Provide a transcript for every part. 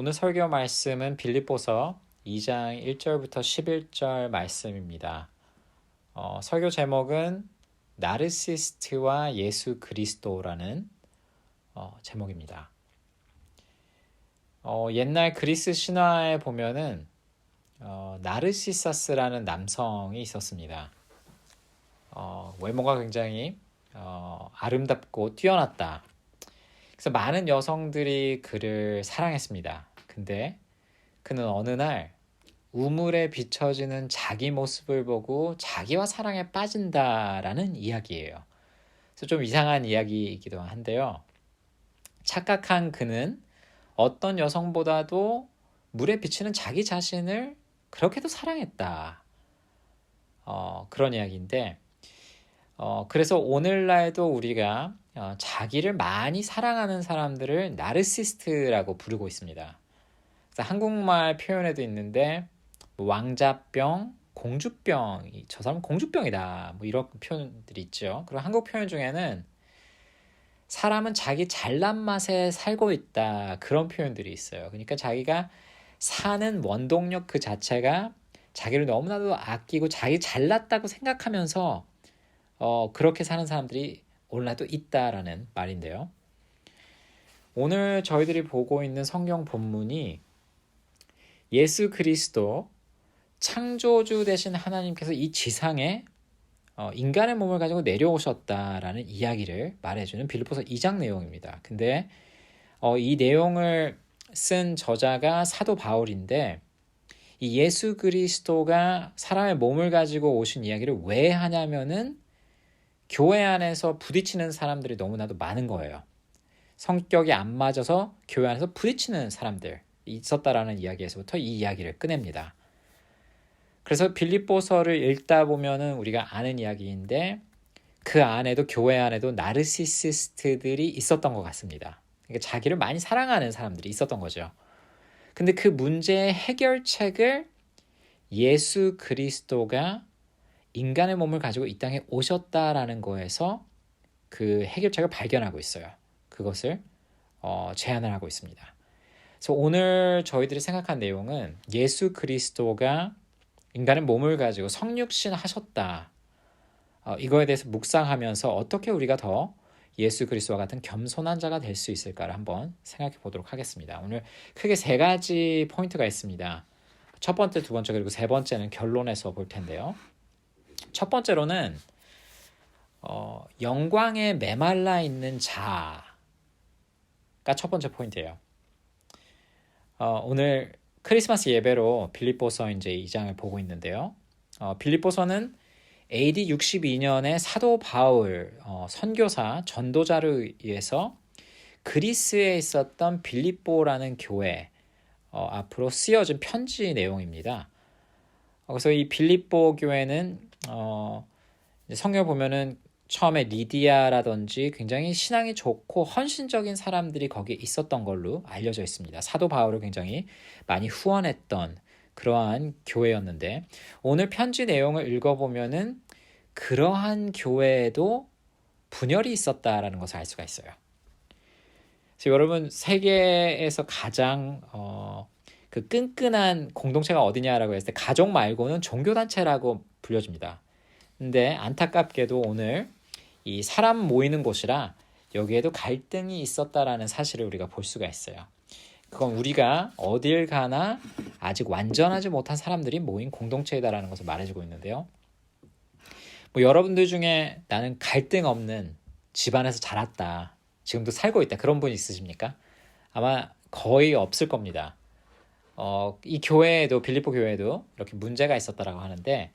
오늘 설교 말씀은 빌립보서 2장 1절부터 11절 말씀입니다. 설교 제목은 나르시스트와 예수 그리스도라는 제목입니다. 옛날 그리스 신화에 보면은 나르시서스라는 남성이 있었습니다. 외모가 굉장히 아름답고 뛰어났다. 그래서 많은 여성들이 그를 사랑했습니다. 근데 그는 어느 날 우물에 비춰지는 자기 모습을 보고 자기와 사랑에 빠진다라는 이야기예요. 그래서 좀 이상한 이야기이기도 한데요. 착각한 그는 어떤 여성보다도 물에 비치는 자기 자신을 그렇게도 사랑했다. 그런 이야기인데 그래서 오늘날도 우리가 자기를 많이 사랑하는 사람들을 나르시스트라고 부르고 있습니다. 그래서 한국말 표현에도 있는데 왕자병, 공주병, 저 사람은 공주병이다 뭐 이런 표현들이 있죠. 그리고 한국 표현 중에는 사람은 자기 잘난 맛에 살고 있다 그런 표현들이 있어요. 그러니까 자기가 사는 원동력 그 자체가 자기를 너무나도 아끼고 자기 잘났다고 생각하면서 그렇게 사는 사람들이 오늘날도 있다라는 말인데요. 오늘 저희들이 보고 있는 성경 본문이 예수 그리스도 창조주 되신 하나님께서 이 지상에 인간의 몸을 가지고 내려오셨다라는 이야기를 말해주는 빌립보서 2장 내용입니다. 근데 이 내용을 쓴 저자가 사도 바울인데 이 예수 그리스도가 사람의 몸을 가지고 오신 이야기를 왜 하냐면은 교회 안에서 부딪히는 사람들이 너무나도 많은 거예요. 성격이 안 맞아서 교회 안에서 부딪히는 사람들 있었다라는 이야기에서부터 이 이야기를 꺼냅니다. 그래서 빌립보서를 읽다 보면은 우리가 아는 이야기인데 그 안에도 교회 안에도 나르시시스트들이 있었던 것 같습니다. 그러니까 자기를 많이 사랑하는 사람들이 있었던 거죠. 근데 그 문제의 해결책을 예수 그리스도가 인간의 몸을 가지고 이 땅에 오셨다라는 거에서 그 해결책을 발견하고 있어요. 그것을 제안을 하고 있습니다. 그래서 오늘 저희들이 생각한 내용은 예수 그리스도가 인간의 몸을 가지고 성육신 하셨다. 이거에 대해서 묵상하면서 어떻게 우리가 더 예수 그리스도와 같은 겸손한 자가 될 수 있을까를 한번 생각해 보도록 하겠습니다. 오늘 크게 세 가지 포인트가 있습니다. 첫 번째, 두 번째, 그리고 세 번째는 결론에서 볼 텐데요. 첫 번째로는 영광에 메말라 있는 자가 첫 번째 포인트예요. 오늘 크리스마스 예배로 빌립보서 이제 2장을 보고 있는데요. 빌립보서는 AD 62년에 사도 바울 선교사 전도자를 위해서 그리스에 있었던 빌립보라는 교회 앞으로 쓰여진 편지 내용입니다. 그래서 이 빌립보 교회는 성경 보면은 처음에 리디아라든지 굉장히 신앙이 좋고 헌신적인 사람들이 거기에 있었던 걸로 알려져 있습니다. 사도 바울을 굉장히 많이 후원했던 그러한 교회였는데 오늘 편지 내용을 읽어보면은 그러한 교회에도 분열이 있었다라는 것을 알 수가 있어요. 그래서 여러분 세계에서 가장 그 끈끈한 공동체가 어디냐라고 했을 때 가족 말고는 종교단체라고 불려집니다. 근데 안타깝게도 오늘 이 사람 모이는 곳이라 여기에도 갈등이 있었다라는 사실을 우리가 볼 수가 있어요. 그건 우리가 어딜 가나 아직 완전하지 못한 사람들이 모인 공동체이다라는 것을 말해주고 있는데요. 뭐 여러분들 중에 나는 갈등 없는 집안에서 자랐다, 지금도 살고 있다 그런 분 있으십니까? 아마 거의 없을 겁니다. 이 교회에도 빌립보 교회에도 이렇게 문제가 있었다라고 하는데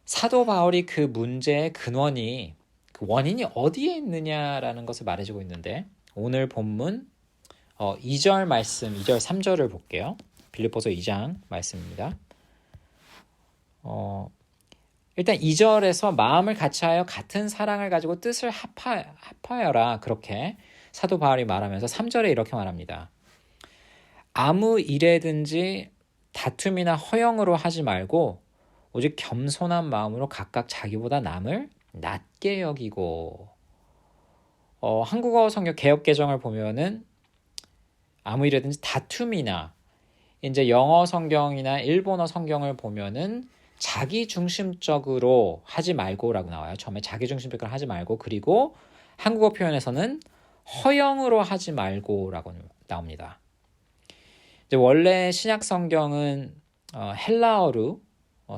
사도 바울이 그 문제의 근원이 그 원인이 어디에 있느냐라는 것을 말해주고 있는데 오늘 본문 2절 말씀 2절 3절을 볼게요. 빌립보서 2장 말씀입니다. 일단 2절에서 마음을 같이하여 같은 사랑을 가지고 뜻을 합하여라 그렇게 사도 바울이 말하면서 3절에 이렇게 말합니다. 아무 일에든지 다툼이나 허영으로 하지 말고 오직 겸손한 마음으로 각각 자기보다 남을 낮게 여기고 한국어 성경 개역개정을 보면은 아무 일이든지 다툼이나 이제 영어 성경이나 일본어 성경을 보면은 자기 중심적으로 하지 말고라고 나와요. 처음에 자기 중심적으로 하지 말고, 그리고 한국어 표현에서는 허영으로 하지 말고라고 나옵니다. 이제 원래 신약 성경은 헬라어로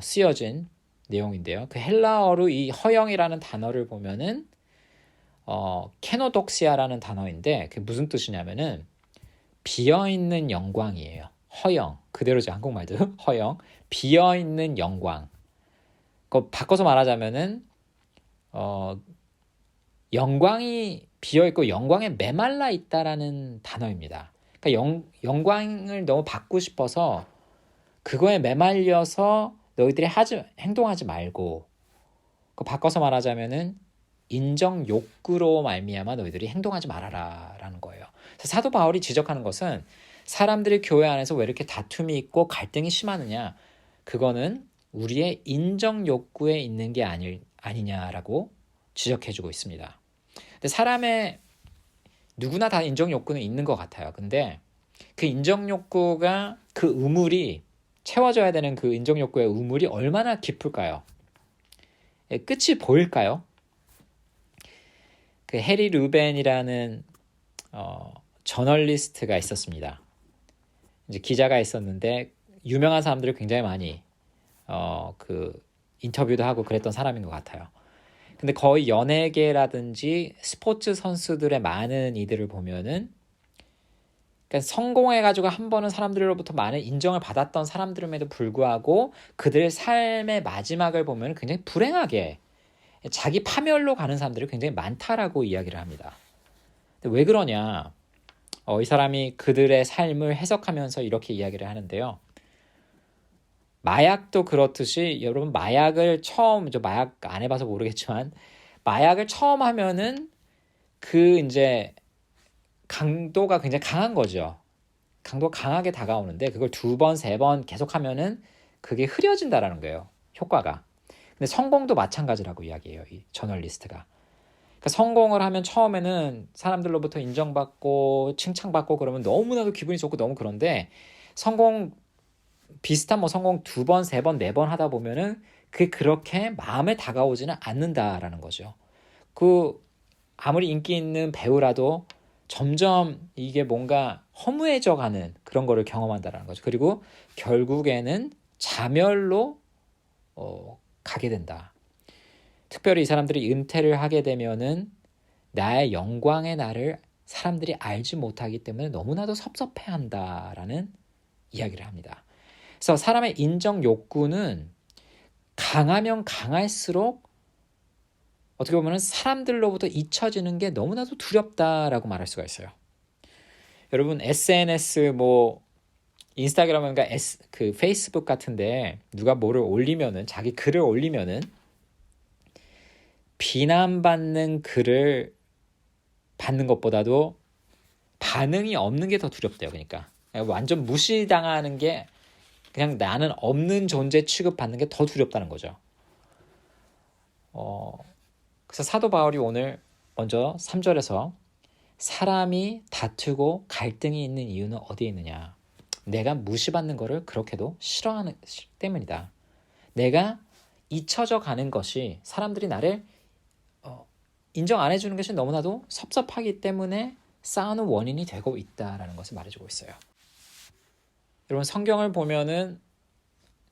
쓰여진 내용인데요. 그 헬라어로 이 허영이라는 단어를 보면은 케노독시아라는 단어인데 그게 무슨 뜻이냐면은 비어있는 영광이에요. 허영, 그대로죠. 한국말도 허영, 비어있는 영광. 그 바꿔서 말하자면은 영광이 비어있고 영광에 메말라 있다라는 단어입니다. 그러니까 영광을 너무 받고 싶어서 그거에 메말려서 너희들이 행동하지 말고, 그 바꿔서 말하자면은 인정 욕구로 말미암아 너희들이 행동하지 말아라 라는 거예요. 사도 바울이 지적하는 것은 사람들이 교회 안에서 왜 이렇게 다툼이 있고 갈등이 심하느냐, 그거는 우리의 인정 욕구에 있는 게 아니냐라고 지적해주고 있습니다. 근데 사람의 누구나 다 인정 욕구는 있는 것 같아요. 근데 그 인정 욕구가, 그 우물이 채워져야 되는 그 인정 욕구의 우물이 얼마나 깊을까요? 끝이 보일까요? 그 해리 루벤이라는 저널리스트가 있었습니다. 이제 기자가 있었는데 유명한 사람들을 굉장히 많이 그 인터뷰도 하고 그랬던 사람인 것 같아요. 근데 거의 연예계라든지 스포츠 선수들의 많은 이들을 보면은, 그러니까 성공해가지고 한 번은 사람들로부터 많은 인정을 받았던 사람들임에도 불구하고 그들의 삶의 마지막을 보면 굉장히 불행하게 자기 파멸로 가는 사람들이 굉장히 많다라고 이야기를 합니다. 근데 왜 그러냐? 이 사람이 그들의 삶을 해석하면서 이렇게 이야기를 하는데요. 마약도 그렇듯이, 여러분 마약을 마약 안 해봐서 모르겠지만 마약을 처음 하면은 그 이제 강도가 굉장히 강한 거죠. 강도가 강하게 다가오는데 그걸 2번, 3번 계속 하면은 그게 흐려진다라는 거예요. 효과가. 근데 성공도 마찬가지라고 이야기해요. 이 저널리스트가. 그러니까 성공을 하면 처음에는 사람들로부터 인정받고 칭찬받고 그러면 너무나도 기분이 좋고 너무 그런데, 성공 2번, 3번, 4번 하다 보면은 그게 그렇게 마음에 다가오지는 않는다라는 거죠. 아무리 인기 있는 배우라도 점점 이게 뭔가 허무해져 가는 그런 거를 경험한다라는 거죠. 그리고 결국에는 자멸로 가게 된다. 특별히 이 사람들이 은퇴를 하게 되면은 나의 영광의 날을 사람들이 알지 못하기 때문에 너무나도 섭섭해한다라는 이야기를 합니다. 그래서 사람의 인정 욕구는 강하면 강할수록 어떻게 보면 사람들로부터 잊혀지는 게 너무나도 두렵다라고 말할 수가 있어요. 여러분 SNS 인스타그램, 그러니까 그 페이스북 같은데 누가 뭐를 올리면은, 자기 글을 올리면은 비난받는 글을 받는 것보다도 반응이 없는 게 더 두렵대요. 그러니까 완전 무시당하는 게, 그냥 나는 없는 존재 취급받는 게 더 두렵다는 거죠. 그래서 사도 바울이 오늘 먼저 3절에서 사람이 다투고 갈등이 있는 이유는 어디에 있느냐? 내가 무시받는 거를 그렇게도 싫어하는 때문이다. 내가 잊혀져 가는 것이, 사람들이 나를 인정 안 해주는 것이 너무나도 섭섭하기 때문에 싸우는 원인이 되고 있다라는 것을 말해주고 있어요. 여러분, 성경을 보면은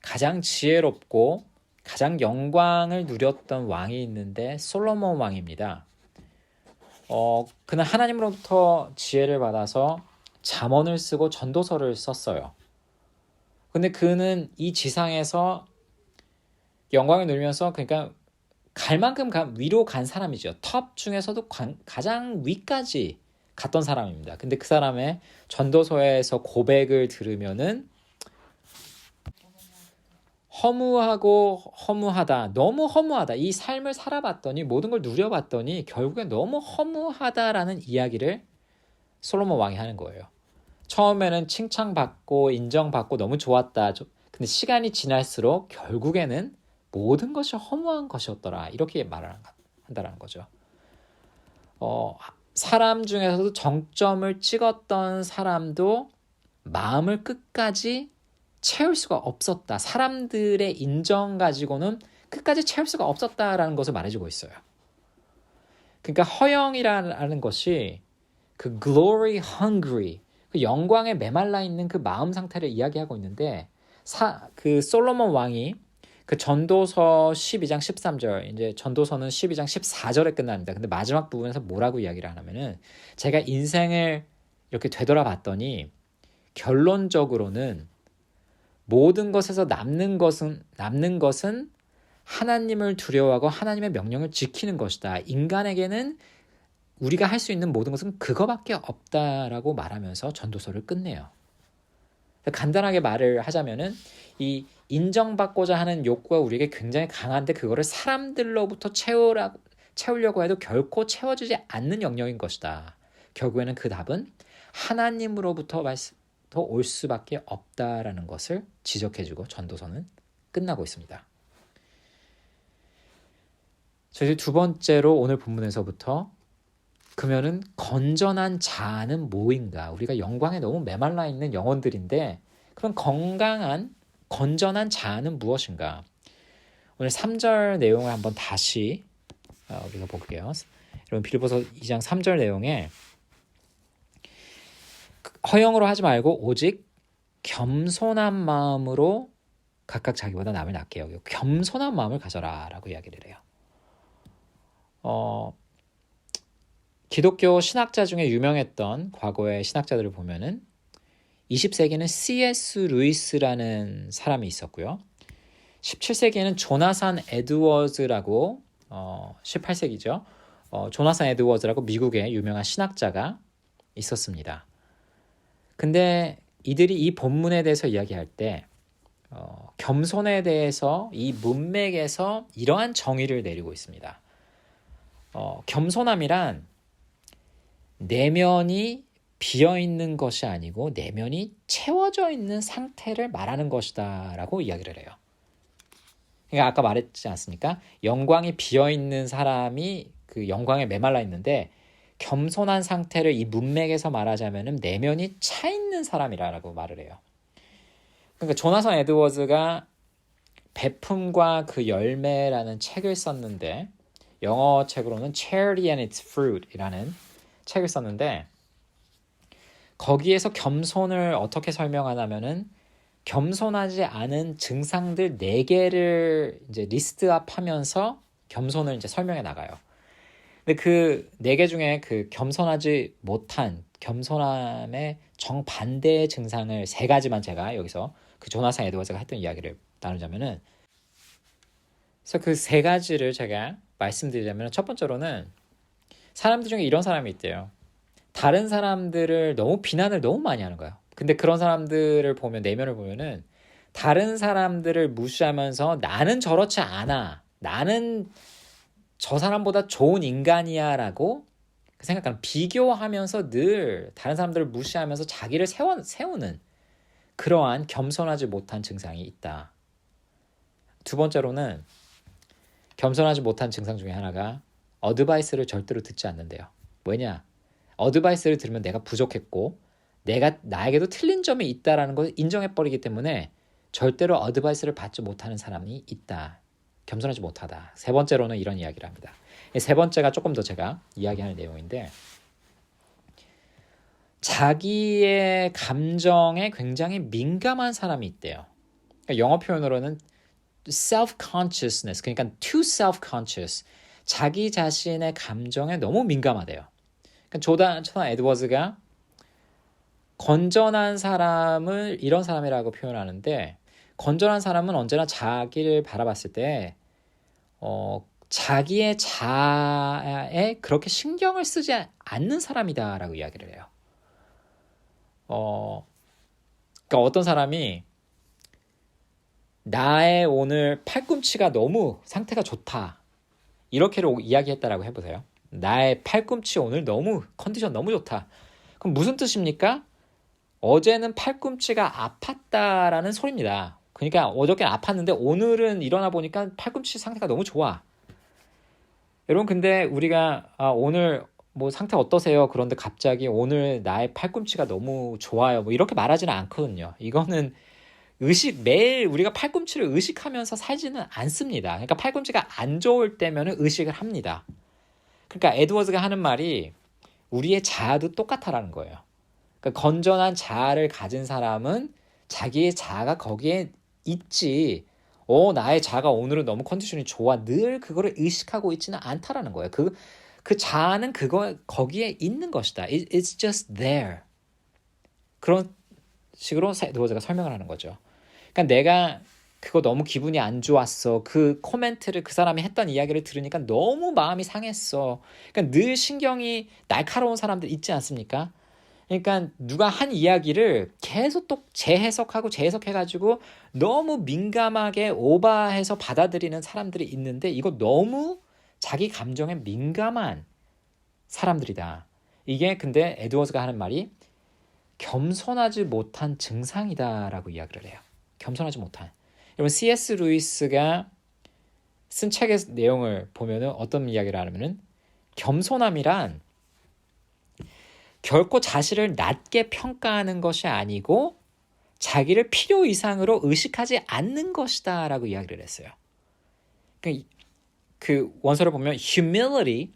가장 지혜롭고 가장 영광을 누렸던 왕이 있는데 솔로몬 왕입니다. 그는 하나님으로부터 지혜를 받아서 잠언을 쓰고 전도서를 썼어요. 근데 그는 이 지상에서 영광을 누리면서, 그러니까 갈 만큼 위로 간 사람이죠. 톱 중에서도 가장 위까지 갔던 사람입니다. 근데 그 사람의 전도서에서 고백을 들으면은 허무하다, 너무 허무하다. 이 삶을 살아봤더니, 모든 걸 누려봤더니 결국에 너무 허무하다라는 이야기를 솔로몬 왕이 하는 거예요. 처음에는 칭찬받고 인정받고 너무 좋았다. 근데 시간이 지날수록 결국에는 모든 것이 허무한 것이었더라. 이렇게 말을 한다는 거죠. 사람 중에서도 정점을 찍었던 사람도 마음을 끝까지 채울 수가 없었다. 사람들의 인정 가지고는 끝까지 채울 수가 없었다라는 것을 말해주고 있어요. 그러니까 허영이라는 것이 그 glory hungry, 그 영광에 메말라 있는 그 마음 상태를 이야기하고 있는데 그 솔로몬 왕이 그 전도서 12장 13절, 이제 전도서는 12장 14절에 끝납니다. 근데 마지막 부분에서 뭐라고 이야기를 하냐면은 제가 인생을 이렇게 되돌아봤더니 결론적으로는 모든 것에서 남는 것은 하나님을 두려워하고 하나님의 명령을 지키는 것이다. 인간에게는 우리가 할 수 있는 모든 것은 그거밖에 없다라고 말하면서 전도서를 끝내요. 간단하게 말을 하자면은 이 인정받고자 하는 욕구가 우리에게 굉장히 강한데 그거를 사람들로부터 채우려고 해도 결코 채워지지 않는 영역인 것이다. 결국에는 그 답은 하나님으로부터 올 수밖에 없다라는 것을 지적해주고 전도서는 끝나고 있습니다. 저희 두 번째로 오늘 본문에서부터 그러면은 건전한 자아는 뭐인가? 우리가 영광에 너무 메말라 있는 영혼들인데 그럼 건전한 자아는 무엇인가? 오늘 3절 내용을 한번 다시 우리가 볼게요. 여러분 빌립보서 2장 3절 내용에 허영으로 하지 말고 오직 겸손한 마음으로 각각 자기보다 남을 낮게 여기고 겸손한 마음을 가져라 라고 이야기를 해요. 기독교 신학자 중에 유명했던 과거의 신학자들을 보면은 20세기에는 C.S. 루이스라는 사람이 있었고요. 17세기에는 조나산 에드워즈라고 18세기죠. 조나산 에드워즈라고 미국의 유명한 신학자가 있었습니다. 근데 이들이 이 본문에 대해서 이야기할 때 겸손에 대해서 이 문맥에서 이러한 정의를 내리고 있습니다. 겸손함이란 내면이 비어있는 것이 아니고 내면이 채워져 있는 상태를 말하는 것이다 라고 이야기를 해요. 그러니까 아까 말했지 않습니까? 영광이 비어있는 사람이 그 영광에 메말라 있는데 겸손한 상태를 이 문맥에서 말하자면 내면이 차 있는 사람이라고 말을 해요. 그러니까 조나선 에드워즈가 베품과 그 열매라는 책을 썼는데 영어 책으로는 Charity and its Fruit이라는 책을 썼는데 거기에서 겸손을 어떻게 설명하냐면은 겸손하지 않은 증상들 4개를 이제 리스트업하면서 겸손을 이제 설명해 나가요. 근데 그 4개 중에 그 겸손하지 못한 겸손함의 정반대의 증상을 3가지만 제가 여기서 그 조나산 에드워즈가 했던 이야기를 나누자면은 그래서 그 3가지를 제가 말씀드리자면 첫 번째로는 사람들 중에 이런 사람이 있대요. 다른 사람들을 너무 비난을 너무 많이 하는 거예요. 근데 그런 사람들을 보면 내면을 보면은 다른 사람들을 무시하면서 나는 저렇지 않아. 나는 저 사람보다 좋은 인간이야 라고 생각하는 비교하면서 늘 다른 사람들을 무시하면서 자기를 세우는 그러한 겸손하지 못한 증상이 있다. 두 번째로는 겸손하지 못한 증상 중에 하나가 어드바이스를 절대로 듣지 않는데요. 왜냐? 어드바이스를 들으면 내가 부족했고 나에게도 틀린 점이 있다라는 것을 인정해버리기 때문에 절대로 어드바이스를 받지 못하는 사람이 있다. 겸손하지 못하다. 세 번째로는 이런 이야기를 합니다. 세 번째가 조금 더 제가 이야기하는 내용인데 자기의 감정에 굉장히 민감한 사람이 있대요. 그러니까 영어 표현으로는 self-consciousness, 그러니까 too self-conscious, 자기 자신의 감정에 너무 민감하대요. 그러니까 조나산 에드워즈가 건전한 사람을 이런 사람이라고 표현하는데 건전한 사람은 언제나 자기를 바라봤을 때 자기의 자아에 그렇게 신경을 쓰지 않는 사람이다라고 이야기를 해요. 그러니까 어떤 사람이 나의 오늘 팔꿈치가 너무 상태가 좋다 이렇게를 이야기했다라고 해보세요. 나의 팔꿈치 오늘 너무 컨디션 너무 좋다. 그럼 무슨 뜻입니까? 어제는 팔꿈치가 아팠다라는 소리입니다. 그러니까 어저께는 아팠는데 오늘은 일어나 보니까 팔꿈치 상태가 너무 좋아. 여러분 근데 우리가 오늘 뭐 상태 어떠세요? 그런데 갑자기 오늘 나의 팔꿈치가 너무 좋아요. 뭐 이렇게 말하지는 않거든요. 이거는 매일 우리가 팔꿈치를 의식하면서 살지는 않습니다. 그러니까 팔꿈치가 안 좋을 때면은 의식을 합니다. 그러니까 에드워즈가 하는 말이 우리의 자아도 똑같다라는 거예요. 그러니까 건전한 자아를 가진 사람은 자기의 자아가 거기에 있지. 나의 자아가 오늘은 너무 컨디션이 좋아. 늘 그거를 의식하고 있지는 않다라는 거예요. 그 자아는 거기에 있는 것이다. It's just there. 그런 식으로 에드워즈가 설명을 하는 거죠. 그러니까 내가 그거 너무 기분이 안 좋았어. 그 코멘트를 그 사람이 했던 이야기를 들으니까 너무 마음이 상했어. 그러니까 늘 신경이 날카로운 사람들 있지 않습니까? 그러니까 누가 한 이야기를 계속 또 재해석하고 재해석해가지고 너무 민감하게 오버해서 받아들이는 사람들이 있는데 이거 너무 자기 감정에 민감한 사람들이다. 이게 근데 에드워즈가 하는 말이 겸손하지 못한 증상이다라고 이야기를 해요. 겸손하지 못한. 여러분 C.S. 루이스가 쓴 책의 내용을 보면은 어떤 이야기를 하냐면은 겸손함이란 결코 자신을 낮게 평가하는 것이 아니고 자기를 필요 이상으로 의식하지 않는 것이다 라고 이야기를 했어요. 그 원서를 보면 humility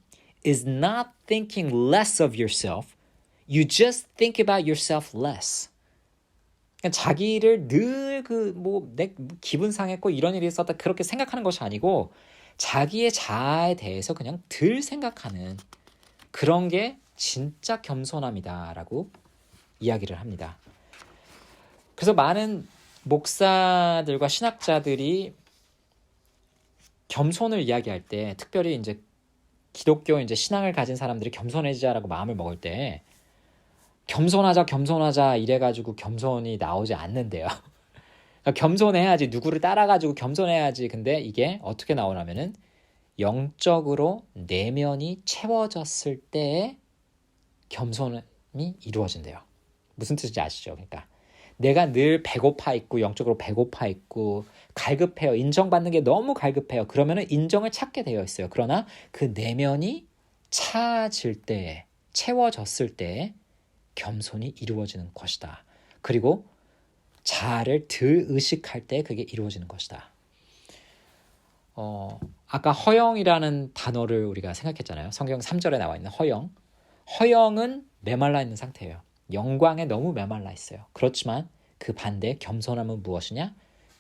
is not thinking less of yourself. You just think about yourself less. 그러니까 자기를 늘 내 기분 상했고 이런 일이 있었다 그렇게 생각하는 것이 아니고 자기의 자아에 대해서 그냥 덜 생각하는 그런 게 진짜 겸손함이다라고 이야기를 합니다. 그래서 많은 목사들과 신학자들이 겸손을 이야기할 때 특별히 이제 기독교 이제 신앙을 가진 사람들이 겸손해지자라고 마음을 먹을 때 겸손하자 이래가지고 겸손이 나오지 않는데요. 그러니까 겸손해야지 누구를 따라가지고 겸손해야지. 근데 이게 어떻게 나오냐면은 영적으로 내면이 채워졌을 때에 겸손이 이루어진대요. 무슨 뜻인지 아시죠? 그러니까 내가 늘 배고파 있고 영적으로 배고파 있고 갈급해요. 인정받는 게 너무 갈급해요. 그러면은 인정을 찾게 되어 있어요. 그러나 그 내면이 차질 때에 채워졌을 때에 겸손이 이루어지는 것이다. 그리고 자아를 덜 의식할 때 그게 이루어지는 것이다. 아까 허영이라는 단어를 우리가 생각했잖아요. 성경 3절에 나와 있는 허영. 허영은 메말라 있는 상태예요. 영광에 너무 메말라 있어요. 그렇지만 그 반대 겸손함은 무엇이냐?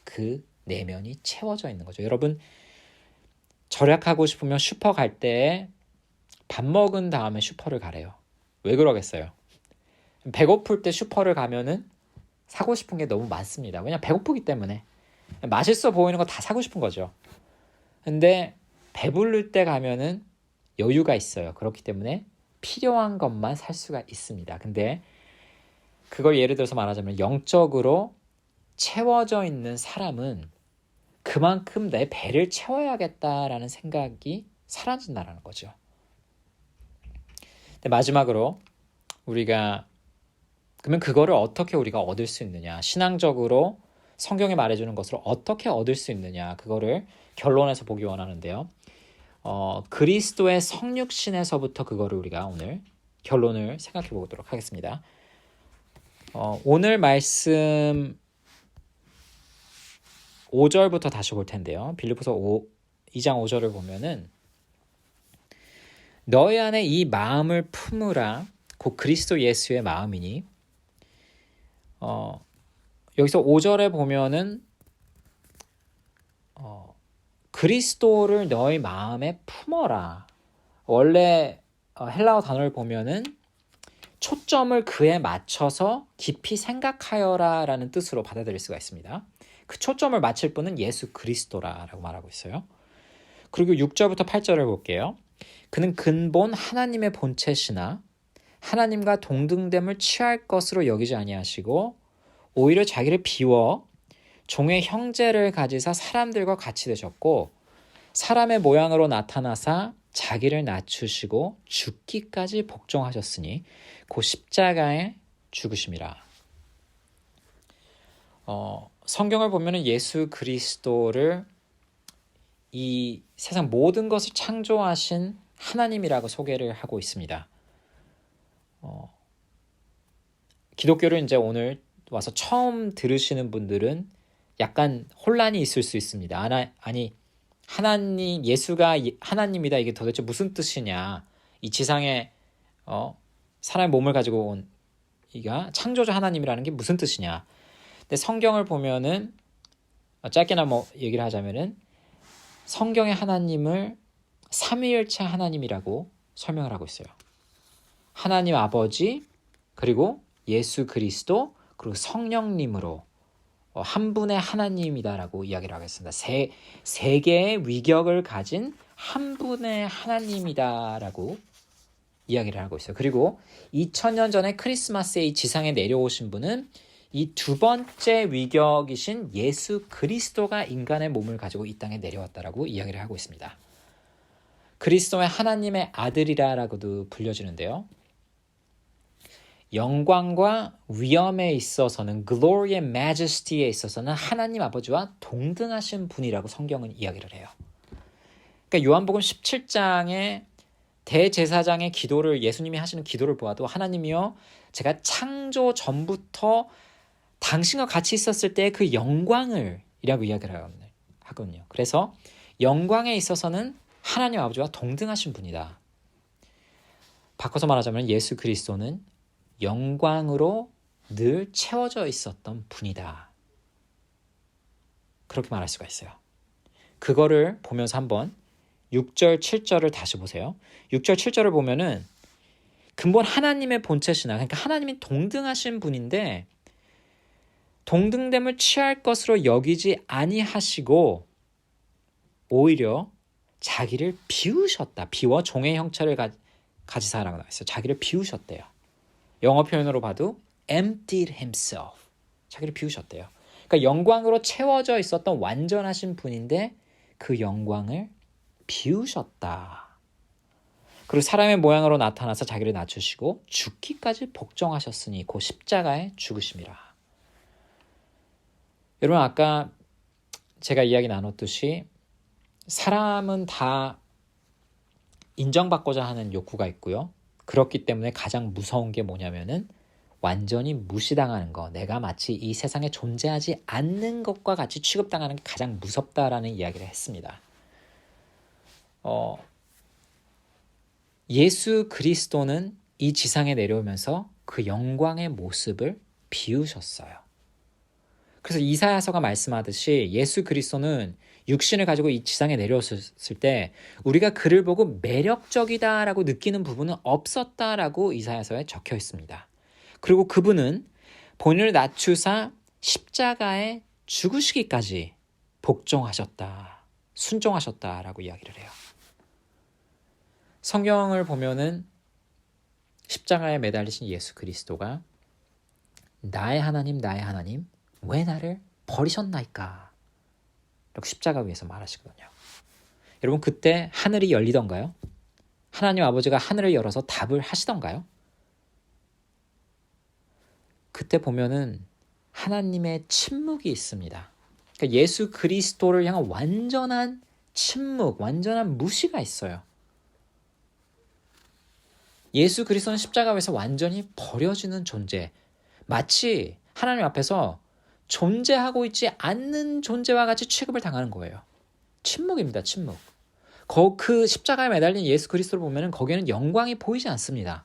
그 내면이 채워져 있는 거죠. 여러분 절약하고 싶으면 슈퍼 갈 때 밥 먹은 다음에 슈퍼를 가래요. 왜 그러겠어요? 배고플 때 슈퍼를 가면은 사고 싶은 게 너무 많습니다. 왜냐면 배고프기 때문에 맛있어 보이는 거 다 사고 싶은 거죠. 근데 배부를 때 가면은 여유가 있어요. 그렇기 때문에 필요한 것만 살 수가 있습니다. 근데 그걸 예를 들어서 말하자면 영적으로 채워져 있는 사람은 그만큼 내 배를 채워야겠다라는 생각이 사라진다는 거죠. 근데 마지막으로 우리가 그러면 그거를 어떻게 우리가 얻을 수 있느냐? 신앙적으로 성경이 말해주는 것을 어떻게 얻을 수 있느냐? 그거를 결론에서 보기 원하는데요. 그리스도의 성육신에서부터 그거를 우리가 오늘 결론을 생각해 보도록 하겠습니다. 오늘 말씀 5절부터 다시 볼 텐데요. 빌립보서 2장 5절을 보면은 너희 안에 이 마음을 품으라 곧 그리스도 예수의 마음이니 여기서 5절에 보면은 그리스도를 너희 마음에 품어라. 원래 헬라어 단어를 보면은 초점을 그에 맞춰서 깊이 생각하여라 라는 뜻으로 받아들일 수가 있습니다. 그 초점을 맞출 분은 예수 그리스도라고 말하고 있어요. 그리고 6절부터 8절을 볼게요. 그는 근본 하나님의 본체시나 하나님과 동등됨을 취할 것으로 여기지 아니하시고 오히려 자기를 비워 종의 형제를 가지사 사람들과 같이 되셨고 사람의 모양으로 나타나사 자기를 낮추시고 죽기까지 복종하셨으니 그 십자가에 죽으심이라. 성경을 보면 예수 그리스도를 이 세상 모든 것을 창조하신 하나님이라고 소개를 하고 있습니다. 기독교를 이제 오늘 와서 처음 들으시는 분들은 약간 혼란이 있을 수 있습니다. 아니 하나님, 예수가 하나님이다, 이게 도대체 무슨 뜻이냐, 이 지상에 사람의 몸을 가지고 온 이가 창조주 하나님이라는 게 무슨 뜻이냐. 근데 성경을 보면은 짧게나 얘기를 하자면은 성경의 하나님을 삼위일체 하나님이라고 설명을 하고 있어요. 하나님 아버지, 그리고 예수 그리스도, 그리고 성령님으로 한 분의 하나님이다라고 이야기를 하겠습니다. 세 개의 위격을 가진 한 분의 하나님이다라고 이야기를 하고 있어요. 그리고 2000년 전에 크리스마스에 이 지상에 내려오신 분은 이 두 번째 위격이신 예수 그리스도가 인간의 몸을 가지고 이 땅에 내려왔다라고 이야기를 하고 있습니다. 그리스도의 하나님의 아들이라고도 불려지는데요. 영광과 위엄에 있어서는, glory and majesty에 있어서는 하나님 아버지와 동등하신 분이라고 성경은 이야기를 해요. 그러니까 요한복음 17장에 대제사장의 기도를, 예수님이 하시는 기도를 보아도 하나님이여, 제가 창조 전부터 당신과 같이 있었을 때 그 영광을 이라고 이야기를 하거든요. 그래서 영광에 있어서는 하나님 아버지와 동등하신 분이다. 바꿔서 말하자면 예수 그리스도는 영광으로 늘 채워져 있었던 분이다. 그렇게 말할 수가 있어요. 그거를 보면서 한번 6절, 7절을 다시 보세요. 6절, 7절을 보면은 근본 하나님의 본체시나, 그러니까 하나님이 동등하신 분인데 동등됨을 취할 것으로 여기지 아니하시고 오히려 자기를 비우셨다. 비워 종의 형체를 가지사라고 나와 있어요. 자기를 비우셨대요. 영어 표현으로 봐도 emptied himself. 자기를 비우셨대요. 그러니까 영광으로 채워져 있었던 완전하신 분인데 그 영광을 비우셨다. 그리고 사람의 모양으로 나타나서 자기를 낮추시고 죽기까지 복종하셨으니 그 십자가에 죽으심이라. 여러분, 아까 제가 이야기 나눴듯이 사람은 다 인정받고자 하는 욕구가 있고요. 그렇기 때문에 가장 무서운 게 뭐냐면은 완전히 무시당하는 거, 내가 마치 이 세상에 존재하지 않는 것과 같이 취급당하는 게 가장 무섭다라는 이야기를 했습니다. 예수 그리스도는 이 지상에 내려오면서 그 영광의 모습을 비우셨어요. 그래서 이사야서가 말씀하듯이 예수 그리스도는 육신을 가지고 이 지상에 내려왔을 때 우리가 그를 보고 매력적이다라고 느끼는 부분은 없었다라고 이사야서에 적혀 있습니다. 그리고 그분은 본인을 낮추사 십자가에 죽으시기까지 복종하셨다, 순종하셨다라고 이야기를 해요. 성경을 보면은 십자가에 매달리신 예수 그리스도가 나의 하나님, 나의 하나님, 왜 나를 버리셨나이까? 라고 십자가 위에서 말하시거든요. 여러분, 그때 하늘이 열리던가요? 하나님 아버지가 하늘을 열어서 답을 하시던가요? 그때 보면은 하나님의 침묵이 있습니다. 그러니까 예수 그리스도를 향한 완전한 침묵, 완전한 무시가 있어요. 예수 그리스도는 십자가 위에서 완전히 버려지는 존재, 마치 하나님 앞에서 존재하고 있지 않는 존재와 같이 취급을 당하는 거예요. 침묵입니다. 침묵. 그 십자가에 매달린 예수 그리스도를 보면 거기에는 영광이 보이지 않습니다.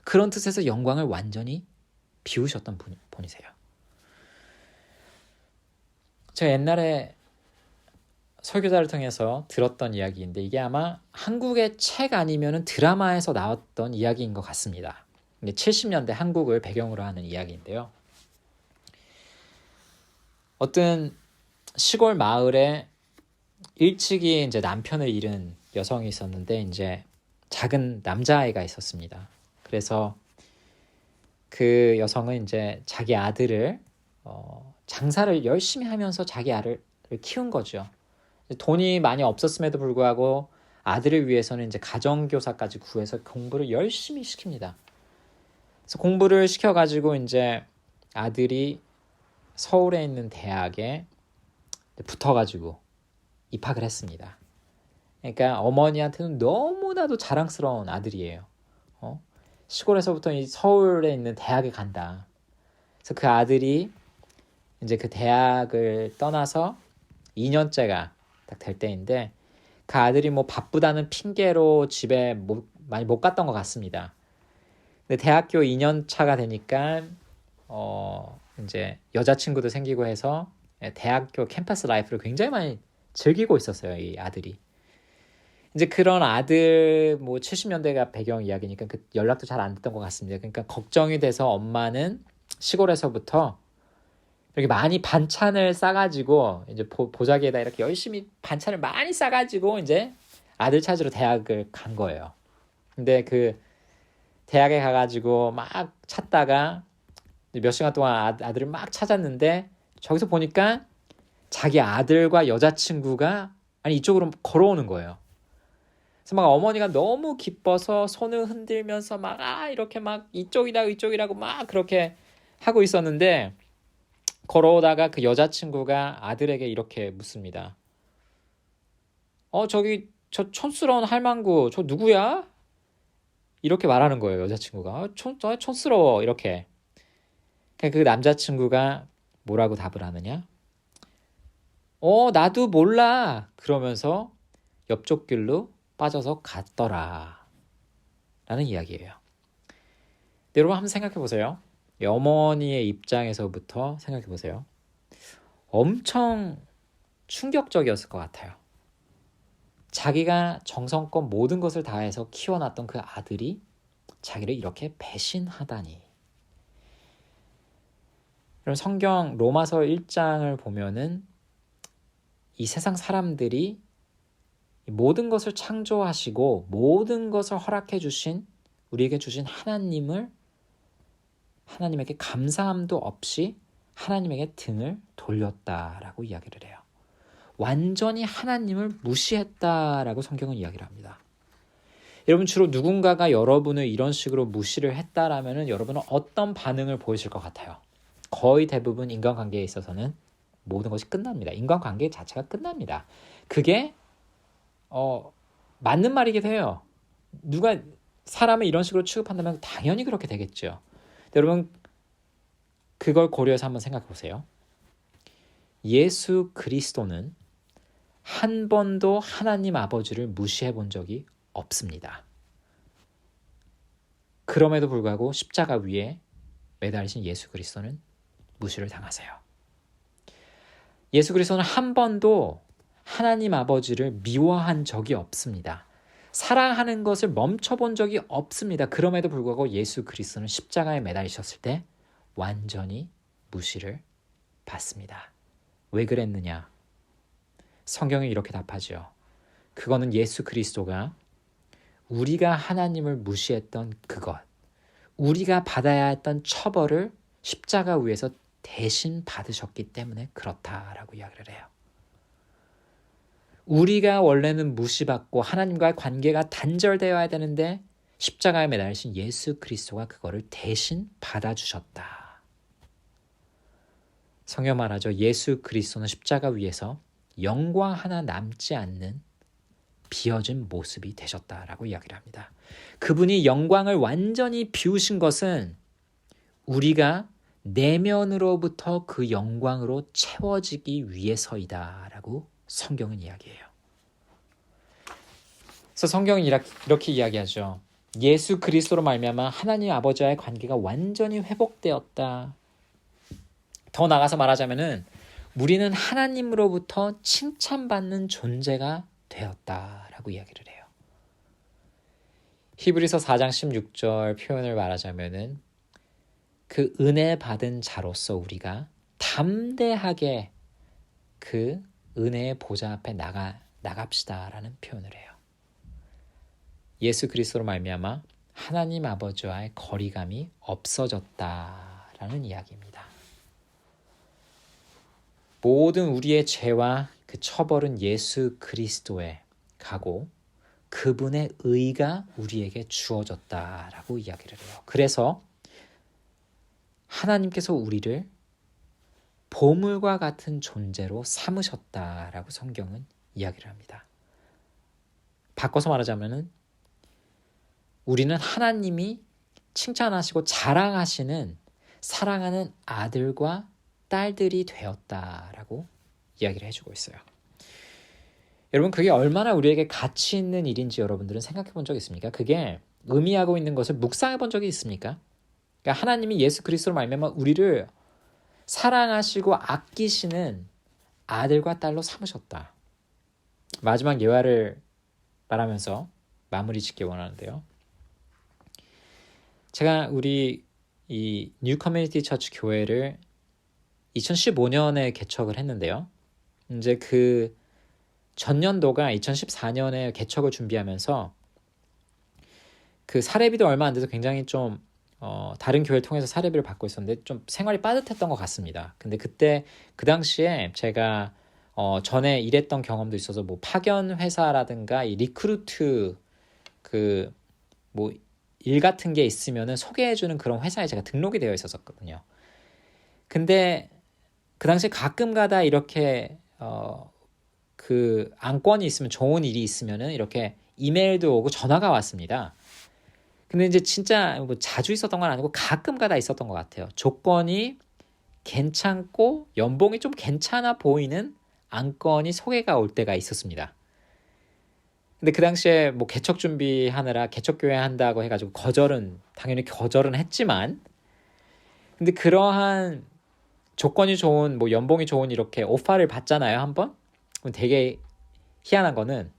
그런 뜻에서 영광을 완전히 비우셨던 분이세요. 제가 옛날에 설교자를 통해서 들었던 이야기인데 이게 아마 한국의 책 아니면 드라마에서 나왔던 이야기인 것 같습니다. 70년대 한국을 배경으로 하는 이야기인데요. 어떤 시골 마을에 일찍이 이제 남편을 잃은 여성이 있었는데 이제 작은 남자아이가 있었습니다. 그래서 그 여성은 이제 자기 아들을 장사를 열심히 하면서 자기 아들을 키운 거죠. 돈이 많이 없었음에도 불구하고 아들을 위해서는 이제 가정교사까지 구해서 공부를 열심히 시킵니다. 그래서 공부를 시켜가지고 이제 아들이 서울에 있는 대학에 붙어가지고 입학을 했습니다. 그러니까 어머니한테는 너무나도 자랑스러운 아들이에요. 시골에서부터 이 서울에 있는 대학에 간다. 그래서 그 아들이 이제 그 대학을 떠나서 2년째가 딱 될 때인데 그 아들이 뭐 바쁘다는 핑계로 집에 많이 못 갔던 것 같습니다. 근데 대학교 2년 차가 되니까 이제 여자친구도 생기고 해서 대학교 캠퍼스 라이프를 굉장히 많이 즐기고 있었어요, 이 아들이. 이제 그런 아들 뭐 70년대가 배경 이야기니까 그 연락도 잘 안 됐던 것 같습니다. 그러니까 걱정이 돼서 엄마는 시골에서부터 이렇게 많이 반찬을 싸가지고 이제 보자기에다 이렇게 열심히 반찬을 많이 싸가지고 이제 아들 찾으러 대학을 간 거예요. 근데 그 대학에 가가지고 막 찾다가 몇 시간 동안 아들을 막 찾았는데 저기서 보니까 자기 아들과 여자친구가 이쪽으로 걸어오는 거예요. 그래서 막 어머니가 너무 기뻐서 손을 흔들면서 막 이렇게 막 이쪽이라고 막 그렇게 하고 있었는데 걸어오다가 그 여자친구가 아들에게 이렇게 묻습니다. 저기 저 촌스러운 할망구 저 누구야? 이렇게 말하는 거예요. 여자친구가 촌스러워 이렇게. 그 남자친구가 뭐라고 답을 하느냐? 나도 몰라. 그러면서 옆쪽 길로 빠져서 갔더라. 라는 이야기예요. 여러분 한번 생각해 보세요. 어머니의 입장에서부터 생각해 보세요. 엄청 충격적이었을 것 같아요. 자기가 정성껏 모든 것을 다해서 키워놨던 그 아들이 자기를 이렇게 배신하다니. 그럼 성경 로마서 1장을 보면은 이 세상 사람들이 모든 것을 창조하시고 모든 것을 허락해 주신 우리에게 주신 하나님에게 감사함도 없이 하나님에게 등을 돌렸다라고 이야기를 해요. 완전히 하나님을 무시했다라고 성경은 이야기를 합니다. 여러분 주로 누군가가 여러분을 이런 식으로 무시를 했다라면은 여러분은 어떤 반응을 보이실 것 같아요? 거의 대부분 인간관계에 있어서는 모든 것이 끝납니다. 인간관계 자체가 끝납니다. 그게 맞는 말이기도 해요. 누가 사람을 이런 식으로 취급한다면 당연히 그렇게 되겠죠. 여러분 그걸 고려해서 한번 생각해 보세요. 예수 그리스도는 한 번도 하나님 아버지를 무시해 본 적이 없습니다. 그럼에도 불구하고 십자가 위에 매달리신 예수 그리스도는 무시를 당하세요. 예수 그리스도는 한 번도 하나님 아버지를 미워한 적이 없습니다. 사랑하는 것을 멈춰본 적이 없습니다. 그럼에도 불구하고 예수 그리스도는 십자가에 매달리셨을 때 완전히 무시를 받습니다. 왜 그랬느냐? 성경이 이렇게 답하죠. 그거는 예수 그리스도가 우리가 하나님을 무시했던 그것, 우리가 받아야 했던 처벌을 십자가 위에서 대신 받으셨기 때문에 그렇다라고 이야기를 해요. 우리가 원래는 무시받고 하나님과의 관계가 단절되어야 되는데 십자가에 매달리신 예수 그리스도가 그거를 대신 받아주셨다. 성경 말하죠. 예수 그리스도는 십자가 위에서 영광 하나 남지 않는 비어진 모습이 되셨다라고 이야기를 합니다. 그분이 영광을 완전히 비우신 것은 우리가 내면으로부터 그 영광으로 채워지기 위해서이다라고 성경은 이야기해요. 그래서 성경은 이렇게 이야기하죠. 예수 그리스도로 말미암아 하나님 아버지와의 관계가 완전히 회복되었다. 더 나가서 말하자면은 우리는 하나님으로부터 칭찬받는 존재가 되었다라고 이야기를 해요. 히브리서 4장 16절 표현을 말하자면은 그 은혜 받은 자로서 우리가 담대하게 그 은혜의 보좌 앞에 나갑시다라는 표현을 해요. 예수 그리스도로 말미암아 하나님 아버지와의 거리감이 없어졌다라는 이야기입니다. 모든 우리의 죄와 그 처벌은 예수 그리스도에 가고 그분의 의가 우리에게 주어졌다라고 이야기를 해요. 그래서 하나님께서 우리를 보물과 같은 존재로 삼으셨다라고 성경은 이야기를 합니다. 바꿔서 말하자면은 우리는 하나님이 칭찬하시고 자랑하시는 사랑하는 아들과 딸들이 되었다라고 이야기를 해주고 있어요. 여러분, 그게 얼마나 우리에게 가치 있는 일인지 여러분들은 생각해 본 적 있습니까? 그게 의미하고 있는 것을 묵상해 본 적이 있습니까? 그러니까 하나님이 예수 그리스도로 말미암아 우리를 사랑하시고 아끼시는 아들과 딸로 삼으셨다. 마지막 예화를 말하면서 마무리 짓기 원하는데요. 제가 우리 이 뉴 커뮤니티 처치 교회를 2015년에 개척을 했는데요. 이제 그 전년도가 2014년에 개척을 준비하면서 그 사례비도 얼마 안 돼서 굉장히 좀 다른 교회를 통해서 사례비를 받고 있었는데 좀 생활이 빠듯했던 것 같습니다. 근데 그때 그 당시에 제가 전에 일했던 경험도 있어서 뭐 파견 회사라든가 이 리크루트 그 뭐 일 같은 게 있으면은 소개해주는 그런 회사에 제가 등록이 되어 있었거든요. 근데 그 당시에 가끔가다 이렇게 그 안건이 있으면 좋은 일이 있으면은 이렇게 이메일도 오고 전화가 왔습니다. 근데 이제 진짜 뭐 자주 있었던 건 아니고 가끔가다 있었던 것 같아요. 조건이 괜찮고 연봉이 좀 괜찮아 보이는 안건이 소개가 올 때가 있었습니다. 근데 그 당시에 뭐 개척 준비하느라 개척교회 한다고 해가지고 당연히 거절은 했지만, 근데 그러한 조건이 좋은 뭐 연봉이 좋은 이렇게 오퍼를 받잖아요, 한번. 그럼 되게 희한한 거는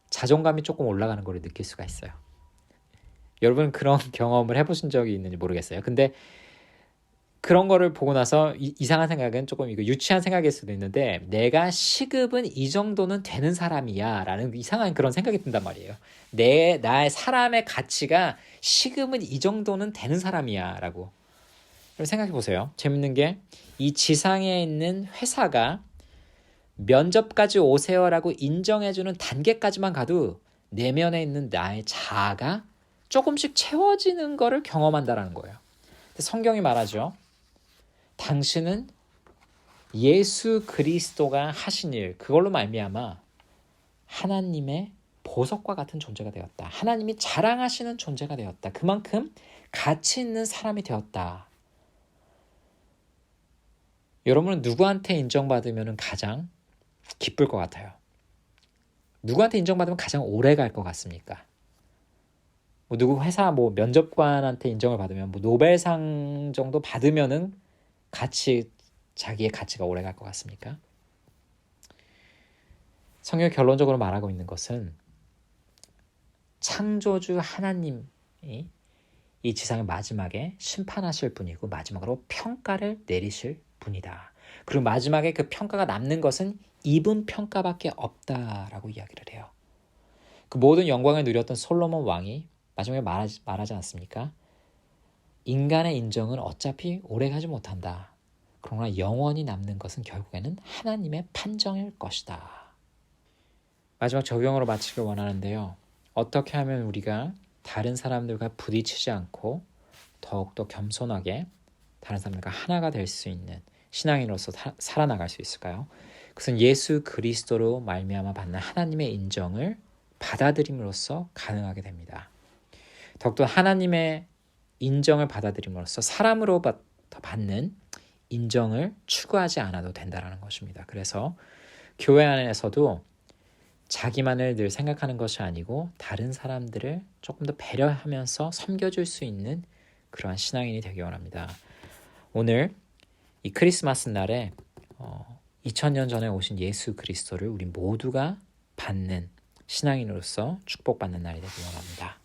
자존감이 조금 올라가는 걸 느낄 수가 있어요. 여러분 그런 경험을 해보신 적이 있는지 모르겠어요. 근데 그런 거를 보고 나서 이상한 생각은 조금 이거 유치한 생각일 수도 있는데, 내가 시급은 이 정도는 되는 사람이야 라는 이상한 그런 생각이 든단 말이에요. 나의 사람의 가치가 시급은 이 정도는 되는 사람이야 라고. 생각해 보세요. 재밌는 게 이 지상에 있는 회사가 면접까지 오세요라고 인정해주는 단계까지만 가도 내면에 있는 나의 자아가 조금씩 채워지는 거를 경험한다라는 거예요. 성경이 말하죠. 당신은 예수 그리스도가 하신 일, 그걸로 말미암아 하나님의 보석과 같은 존재가 되었다. 하나님이 자랑하시는 존재가 되었다. 그만큼 가치 있는 사람이 되었다. 여러분은 누구한테 인정받으면 가장 기쁠 것 같아요? 누구한테 인정받으면 가장 오래 갈 것 같습니까? 뭐 누구 회사 뭐 면접관한테 인정을 받으면 뭐 노벨상 정도 받으면은 자기의 가치가 오래 갈 것 같습니까? 성경이 결론적으로 말하고 있는 것은 창조주 하나님이 이 지상의 마지막에 심판하실 분이고 마지막으로 평가를 내리실 분이다. 그리고 마지막에 그 평가가 남는 것은 이분 평가밖에 없다라고 이야기를 해요. 그 모든 영광을 누렸던 솔로몬 왕이 마지막에 말하지 않습니까? 인간의 인정은 어차피 오래가지 못한다. 그러나 영원히 남는 것은 결국에는 하나님의 판정일 것이다. 마지막 적용으로 마치길 원하는데요. 어떻게 하면 우리가 다른 사람들과 부딪히지 않고 더욱더 겸손하게 다른 사람들과 하나가 될 수 있는 신앙인으로서 살아나갈 수 있을까요? 그것은 예수 그리스도로 말미암아 받는 하나님의 인정을 받아들임으로써 가능하게 됩니다. 더욱더 하나님의 인정을 받아들임으로써 사람으로부터 받는 인정을 추구하지 않아도 된다는 것입니다. 그래서 교회 안에서도 자기만을 늘 생각하는 것이 아니고 다른 사람들을 조금 더 배려하면서 섬겨줄 수 있는 그러한 신앙인이 되기 원합니다. 오늘 이 크리스마스 날에 2000년 전에 오신 예수 그리스도를 우리 모두가 받는 신앙인으로서 축복받는 날이 되기 원합니다.